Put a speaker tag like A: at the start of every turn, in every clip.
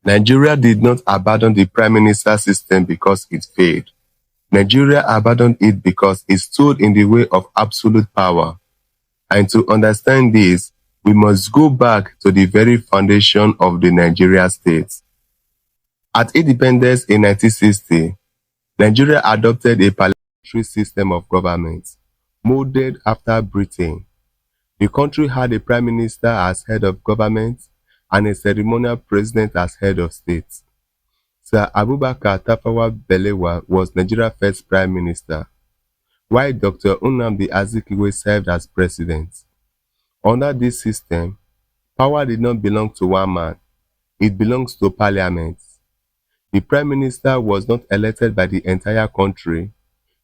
A: Nigeria did not abandon the prime minister system because it failed. Nigeria abandoned it because it stood in the way of absolute power. And to understand this, we must go back to the very foundation of the Nigeria state. At independence in 1960, Nigeria adopted a parliamentary system of government, modeled after Britain. The country had a prime minister as head of government and a ceremonial president as head of state. Sir Abubakar Tafawa Balewa was Nigeria's first prime minister, while Dr. Nnamdi Azikiwe served as president. Under this system, power did not belong to one man, it belongs to parliament. The prime minister was not elected by the entire country.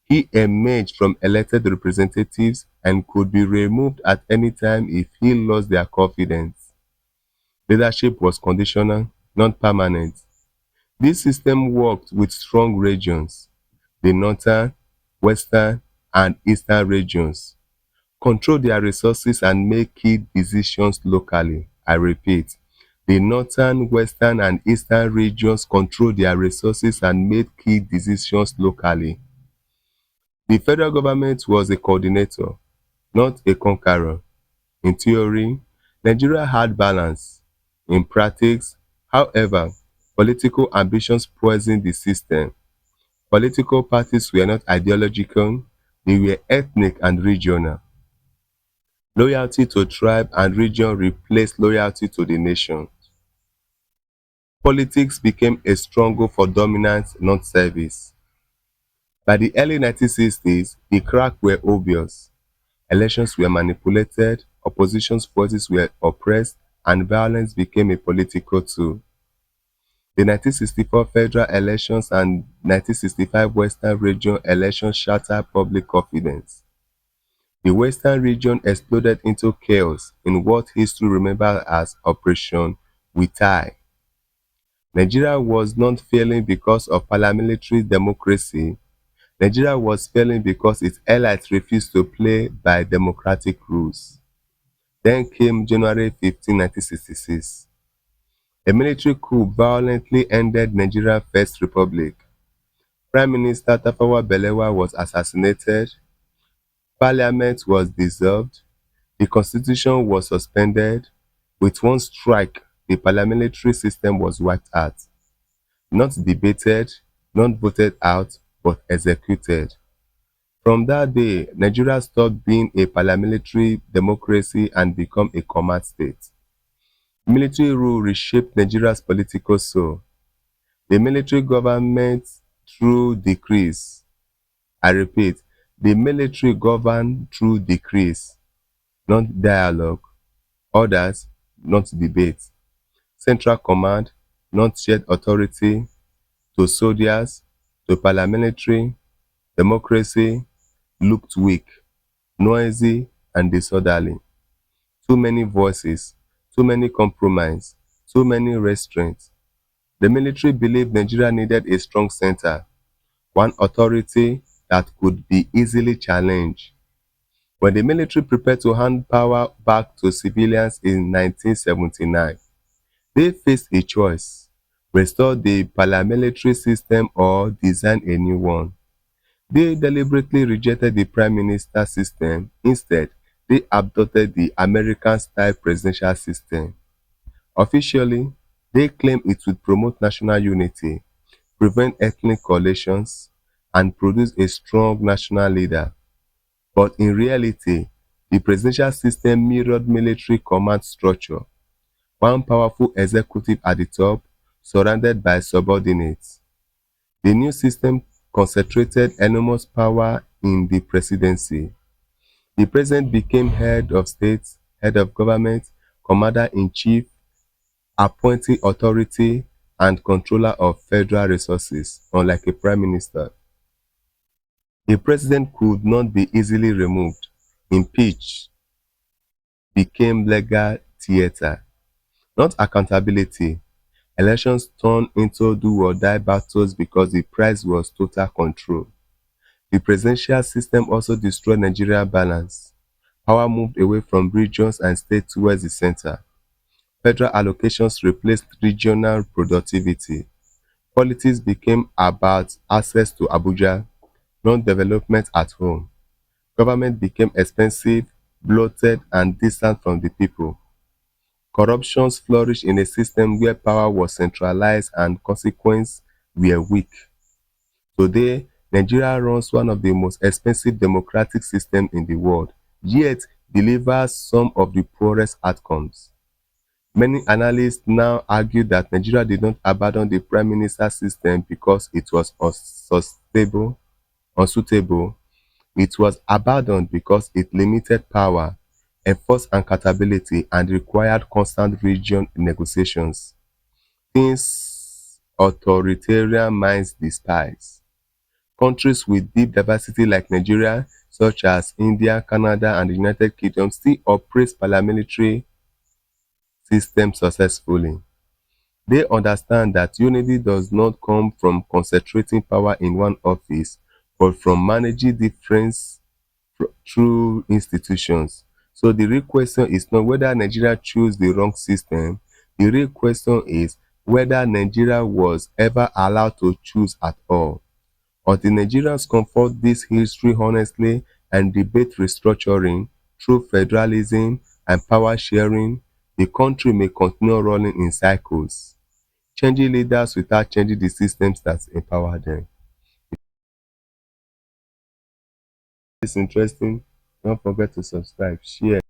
A: He emerged from elected representatives and could be removed at any time if he lost their confidence. Leadership was conditional, not permanent. This system worked with strong regions. The northern, western, and eastern regions control their resources and make key decisions locally. I repeat, the northern, western, and eastern regions control their resources and made key decisions locally. The federal government was a coordinator, not a conqueror. In theory, Nigeria had balance. In practice, however, political ambitions poisoned the system. Political parties were not ideological, they were ethnic and regional. Loyalty to tribe and region replaced loyalty to the nation. Politics became a struggle for dominance, not service. By the early 1960s, the cracks were obvious. Elections were manipulated, opposition voices were oppressed, and violence became a political tool. The 1964 federal elections and 1965 Western region elections shattered public confidence. The Western region exploded into chaos in what history remembers as Operation Wetie. Nigeria was not failing because of parliamentary democracy. Nigeria was failing because its elites refused to play by democratic rules. Then came January 15, 1966. A military coup violently ended Nigeria's First Republic. Prime Minister Tafawa Balewa was assassinated, Parliament was dissolved, the constitution was suspended. With one strike, the parliamentary system was wiped out. Not debated, not voted out, but executed. From that day, Nigeria stopped being a parliamentary democracy and became a command state. Military rule reshaped Nigeria's political soul. The military government through decrees. I repeat, the military governed through decrees, not dialogue. Orders, not debate. Central command, not shared authority. To soldiers, to paramilitary, democracy looked weak, noisy, and disorderly. Too many voices, too many compromise, too many restraints. The military believed Nigeria needed a strong center, one authority that could be easily challenged. When the military prepared to hand power back to civilians in 1979, they faced a choice: restore the paramilitary system or design a new one. They deliberately rejected the prime minister system. Instead, they adopted the American-style presidential system. Officially, they claimed it would promote national unity, prevent ethnic coalitions, and produce a strong national leader. But in reality, the presidential system mirrored military command structure: one powerful executive at the top, surrounded by subordinates. The new system concentrated enormous power in the presidency. The president became head of state, head of government, commander-in-chief, appointing authority, and controller of federal resources, unlike a prime minister. A president could not be easily removed. Impeached became legal theater, not accountability. Elections turned into do-or-die battles because the prize was total control. The presidential system also destroyed Nigerian balance. Power moved away from regions and states towards the center. Federal allocations replaced regional productivity. Politics became about access to Abuja, not development at home. Government became expensive, bloated, and distant from the people. Corruption flourished in a system where power was centralized and consequences were weak. Today, Nigeria runs one of the most expensive democratic systems in the world, yet delivers some of the poorest outcomes. Many analysts now argue that Nigeria did not abandon the prime minister system because it was unsuitable. It was abandoned because it limited power, enforced accountability, and required constant region negotiations, things authoritarian minds despise. Countries with deep diversity like Nigeria, such as India, Canada, and the United Kingdom, still operate parliamentary systems successfully. They understand that unity does not come from concentrating power in one office, but from managing difference through institutions. So the real question is not whether Nigeria chose the wrong system. The real question is whether Nigeria was ever allowed to choose at all. Until Nigerians confront this history honestly and debate restructuring through federalism and power sharing, the country may continue rolling in cycles, changing leaders without changing the systems that empower them. It's interesting. Don't forget to subscribe, share.